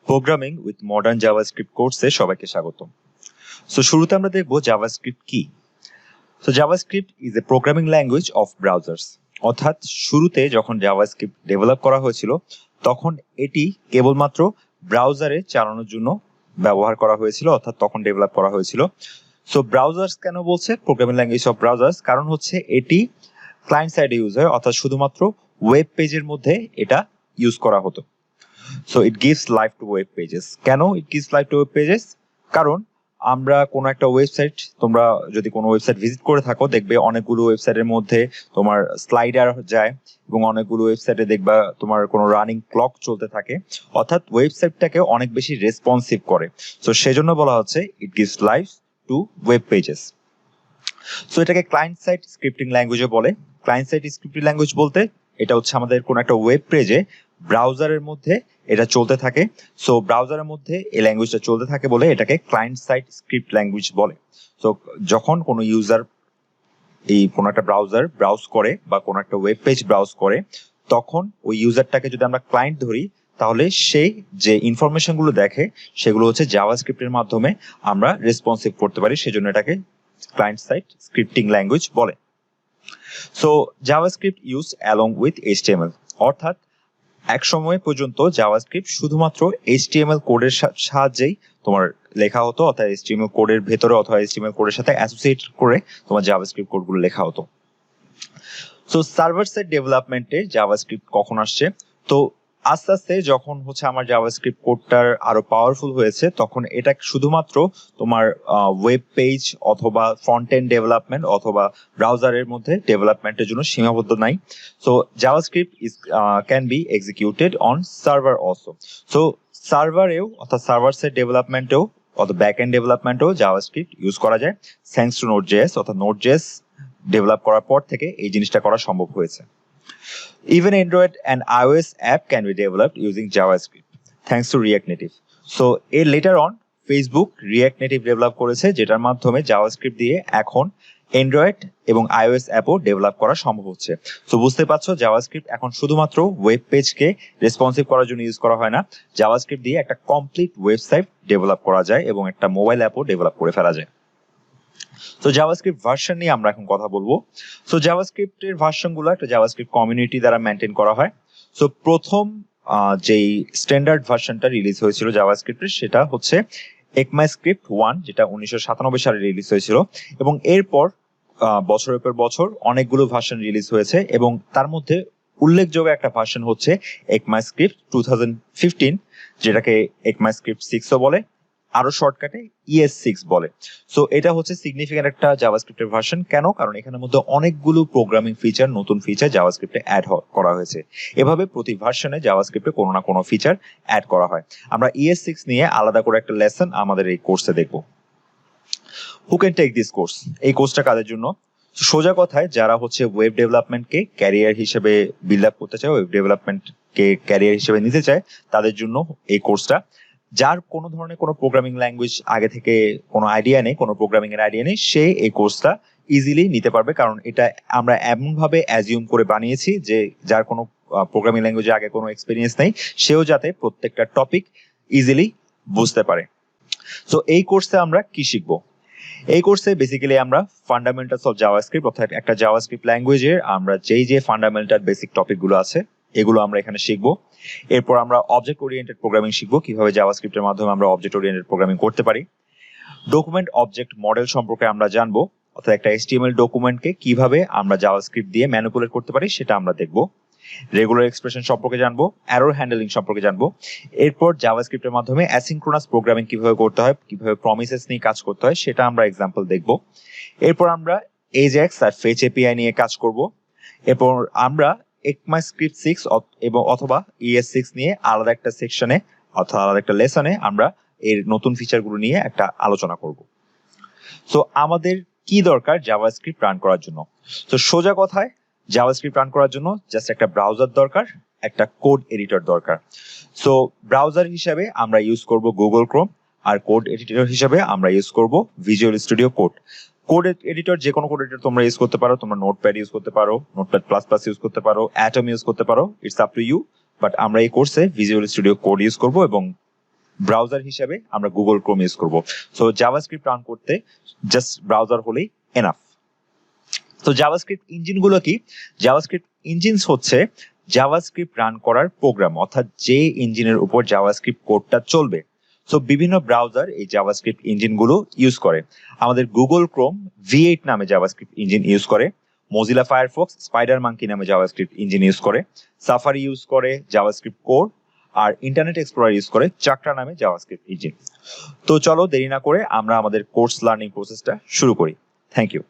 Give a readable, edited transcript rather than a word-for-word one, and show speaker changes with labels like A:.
A: Programming with modern JavaScript কোর্সে সবাইকে স্বাগত। সো শুরুতে আমরা দেখব জাভাস্ক্রিপ্ট কি। So JavaScript is a programming language of browsers. অর্থাৎ শুরুতে যখন জাভাস্ক্রিপ্ট ডেভেলপ করা হয়েছিল তখন এটি কেবলমাত্র ব্রাউজারে চালানোর জন্য ব্যবহার করা হয়েছিল, অর্থাৎ তখন ডেভেলপ করা হয়েছিল। সো ব্রাউজার্স কেন বলছে প্রোগ্রামিং ল্যাঙ্গুয়েজ অফ ব্রাউজার্স? কারণ হচ্ছে এটি ক্লায়েন্ট সাইডে ইউজ হয়, অর্থাৎ শুধুমাত্র ওয়েব পেজের মধ্যে এটা ইউজ করা হতো। So it gives life to web pages. কেন it gives life to web pages? কারণ আমরা কোনো একটা ওয়েবসাইট, তোমরা যদি কোনো ওয়েবসাইট ভিজিট করে থাকো দেখবে অনেকগুলো ওয়েবসাইটের মধ্যে তোমার স্লাইডার যায় এবং অনেকগুলো ওয়েবসাইটে দেখবা তোমার কোনো রানিং ক্লক চলতে থাকে, অর্থাৎ ওয়েবসাইটটাকে অনেক বেশি রেসপন্সিভ করে। সো সেজন্য বলা হচ্ছে ইট gives life to web pages. So এটাকে ক্লায়েন্ট সাইড স্ক্রিপ্টিং ল্যাঙ্গুয়েজও বলে। ক্লায়েন্ট সাইড স্ক্রিপ্টিং ল্যাঙ্গুয়েজ বলতে এটা হচ্ছে আমাদের কোনো একটা ওয়েব পেজে ব্রাউজারের মধ্যে এটা চলতে থাকে। সো ব্রাউজারের মধ্যে এই ল্যাঙ্গুয়েজটা চলতে থাকে বলে এটাকে ক্লায়েন্ট সাইড স্ক্রিপ্ট ল্যাঙ্গুয়েজ বলে। সো যখন কোনো ইউজার এই কোনো একটা ব্রাউজার ব্রাউজ করে বা কোনো একটা ওয়েব পেজ ব্রাউজ করে, তখন ওই ইউজারটাকে যদি আমরা ক্লায়েন্ট ধরি তাহলে সেই যে ইনফরমেশন গুলো দেখে সেগুলো হচ্ছে জাভাস্ক্রিপ্টের মাধ্যমে আমরা রেসপন্সিভ করতে পারি, সেজন্য এটাকে ক্লায়েন্ট সাইড স্ক্রিপ্টিং ল্যাঙ্গুয়েজ বলে। So JavaScript use along with HTML, অর্থাৎ এক সময় পর্যন্ত জাভাস্ক্রিপ্ট শুধুমাত্র এইচটিএমএল কোডের সাহায্যেই তোমার লেখা হতো, অর্থাৎ এইচটিএমএল কোডের ভেতরে অথবা এইচটিএমএল কোডের সাথে অ্যাসোসিয়েট করে তোমার জাভাস্ক্রিপ্ট কোডগুলো লেখা হতো। সো সার্ভার সাইড ডেভেলপমেন্টে জাভাস্ক্রিপ্ট কখন আসছে? তো আস্তে আস্তে যখন হচ্ছে আমার জাভাস্ক্রিপ্ট কোডটার আরো পাওয়ারফুল হয়েছে তখন এটা শুধুমাত্র তোমার ওয়েব পেজ অথবা ফ্রন্ট এন্ড ডেভেলপমেন্ট অথবা ব্রাউজারের মধ্যে ডেভেলপমেন্টের জন্য সীমাবদ্ধ নাই। So JavaScript is can be executed on server also. So সার্ভারেও অর্থাৎ সার্ভার সাইড ডেভেলপমেন্টেও অথবা ব্যাক এন্ড ডেভেলপমেন্টেও জাভাস্ক্রিপ্ট ইউজ করা যায়, থ্যাঙ্কস টু নোড.js। অর্থাৎ নোড.js ডেভেলপ করার পর থেকে এই জিনিসটা করা সম্ভব হয়েছে। Even Android and iOS app can be developed using JavaScript thanks to React Native. So later on Facebook React Native develop করেছে, যেটার মাধ্যমে জাভাস্ক্রিপ্ট দিয়ে এখন অ্যান্ড্রয়েড এবং iOS অ্যাপও ডেভেলপ করা সম্ভব হচ্ছে। সো বুঝতে পারছো জাভাস্ক্রিপ্ট এখন শুধুমাত্র ওয়েব পেজকে রেসপন্সিভ করার জন্য ইউজ করা হয় না, জাভাস্ক্রিপ্ট দিয়ে একটা কমপ্লিট ওয়েবসাইট ডেভেলপ করা যায় এবং একটা মোবাইল অ্যাপও ডেভেলপ করে ফেলা যায়। তো জাভাস্ক্রিপ্ট ভার্সন নিয়ে আমরা এখন কথা বলবো। সো জাভাস্ক্রিপ্টের ভার্সনগুলো একটা জাভাস্ক্রিপ্ট কমিউনিটি দ্বারা মেনটেন করা হয়। সো প্রথম যেই স্ট্যান্ডার্ড ভার্সনটা রিলিজ হয়েছিল জাভাস্ক্রিপ্টের সেটা হচ্ছে ECMAScript 1, যেটা 1997 সালে রিলিজ হয়েছিল এবং এরপর বছরের পর বছর অনেকগুলো ভার্সন রিলিজ হয়েছে এবং তার মধ্যে উল্লেখযোগ্য একটা ভার্সন হচ্ছে ECMAScript 2015, যেটাকে ECMAScript 6ও বলে, আরো শর্টকাটে ES6 বলে। সো এটা হচ্ছে সিগনিফিক্যান্ট একটা জাভাস্ক্রিপ্টের ভার্সন। কেন? কারণ এখানের মধ্যে অনেকগুলো প্রোগ্রামিং ফিচার, নতুন ফিচার জাভাস্ক্রিপ্টে অ্যাড করা হয়েছে। এভাবে প্রতি ভার্সনে জাভাস্ক্রিপ্টে কোনো না কোনো ফিচার অ্যাড করা হয়। আমরা ES6 নিয়ে আলাদা করে একটা লেসন আমাদের এই কোর্সে দেখব। Who can take this course? এই কোর্সটা কাদের জন্য? সোজা কথায় যারা হচ্ছে ওয়েব ডেভেলপমেন্টকে ক্যারিয়ার হিসেবে বিল্ড আপ করতে চায়, ওয়েব ডেভেলপমেন্টকে ক্যারিয়ার হিসেবে নিতে চায়, তাদের জন্য এই কোর্সটা। যার কোনো ধরনের কোনো প্রোগ্রামিং ল্যাঙ্গুয়েজ আগে থেকে কোনো আইডিয়া নেই, কোনো প্রোগ্রামিং এর আইডিয়া নেই, সে এই কোর্সটা ইজিলি নিতে পারবে। কারণ এটা আমরা এমন ভাবে অ্যাজিউম করে বানিয়েছি যে যার কোনো প্রোগ্রামিং ল্যাঙ্গুয়েজে আগে কোনো এক্সপিরিয়েন্স নেই সেও যাতে প্রত্যেকটা টপিক ইজিলি বুঝতে পারে। সো এই কোর্সে আমরা কি শিখবো? এই কোর্সে বেসিক্যালি আমরা ফান্ডামেন্টালস অফ জাভাস্ক্রিপ্ট, অর্থাৎ একটা জাভাস্ক্রিপ্ট ল্যাঙ্গুয়েজের আমরা যে ফান্ডামেন্টাল বেসিক টপিকগুলো আছে এগুলো আমরা এখানে শিখবো। এরপর আমরা অবজেক্ট ওরিয়েন্টেড প্রোগ্রামিং শিখবো, কিভাবে জাভাস্ক্রিপ্টের মাধ্যমে আমরা অবজেক্ট ওরিয়েন্টেড প্রোগ্রামিং করতে পারি। ডকুমেন্ট অবজেক্ট মডেল সম্পর্কে আমরা জানবো, অর্থাৎ একটা HTML ডকুমেন্টকে কিভাবে আমরা জাভাস্ক্রিপ্ট দিয়ে ম্যানিপুলেট করতে পারি সেটা আমরা দেখবো। রেগুলার এক্সপ্রেশন সম্পর্কে জানবো, এরর হ্যান্ডলিং সম্পর্কে জানবো। এরপর জাভাস্ক্রিপ্টের মাধ্যমে অ্যাসিনক্রোনাস প্রোগ্রামিং কিভাবে করতে হয়, কিভাবে প্রমিসেস নিয়ে কাজ করতে হয় সেটা আমরা এক্সাম্পল দেখবো। এরপর আমরা এজাক্স আর ফেচ এপিআই নিয়ে কাজ করব। এরপর আমরা ECMAScript 6 এবং অথবা ES6 নিয়ে আলাদা একটা সেকশনে অথবা আলাদা একটা লেসনে আমরা এর নতুন ফিচারগুলো নিয়ে একটা আলোচনা করব। সো আমাদের কি দরকার জাভাস্ক্রিপ্ট রান করার জন্য? তো সোজা কথায় জাভাস্ক্রিপ্ট রান করার জন্য জাস্ট একটা ব্রাউজার দরকার, একটা কোড এডিটর দরকার। সো ব্রাউজার হিসেবে আমরা ইউজ করব গুগল ক্রোম, আর কোড এডিটর হিসেবে আমরা ইউজ করব visual studio code. Code editor যে কোনো কোড এডিটর তোমরা ইউজ করতে পারো, তোমরা নোটপ্যাড ইউজ করতে পারো, নোটপ্যাড প্লাস প্লাস ইউজ করতে পারো, অ্যাটম ইউজ করতে পারো, it's up to you. But আমরা এই কোর্সে ভিজুয়াল স্টুডিও কোড ইউজ করব এবং ব্রাউজার হিসেবে আমরা গুগল ক্রোম ইউজ করব। সো জাভাস্ক্রিপ্ট রান করতে জাস্ট ব্রাউজার হলেই এনাফ। তো জাভাস্ক্রিপ্ট ইঞ্জিনগুলো কি? জাভাস্ক্রিপ্ট ইঞ্জিনস হচ্ছে জাভাস্ক্রিপ্ট রান করার প্রোগ্রাম, অর্থাৎ যে ইঞ্জিনের উপর জাভাস্ক্রিপ্ট কোডটা চলবে। সো বিভিন্ন ব্রাউজার এই জাভাস্ক্রিপ্ট ইঞ্জিনগুলো ইউজ করে। আমাদের গুগল ক্রোম V8 নামে জাভাস্ক্রিপ্ট ইঞ্জিন ইউজ করে, মজিলা ফায়ারফক্স স্পাইডার মাঙ্কি নামে জাভাস্ক্রিপ্ট ইঞ্জিন ইউজ করে, সাফারি ইউজ করে জাভাস্ক্রিপ্ট কোর, আর ইন্টারনেট এক্সপ্লোরার ইউজ করে চাকরা নামে জাভাস্ক্রিপ্ট ইঞ্জিন। তো চলো দেরি না করে আমরা আমাদের কোর্স লার্নিং প্রসেসটা শুরু করি। Thank you.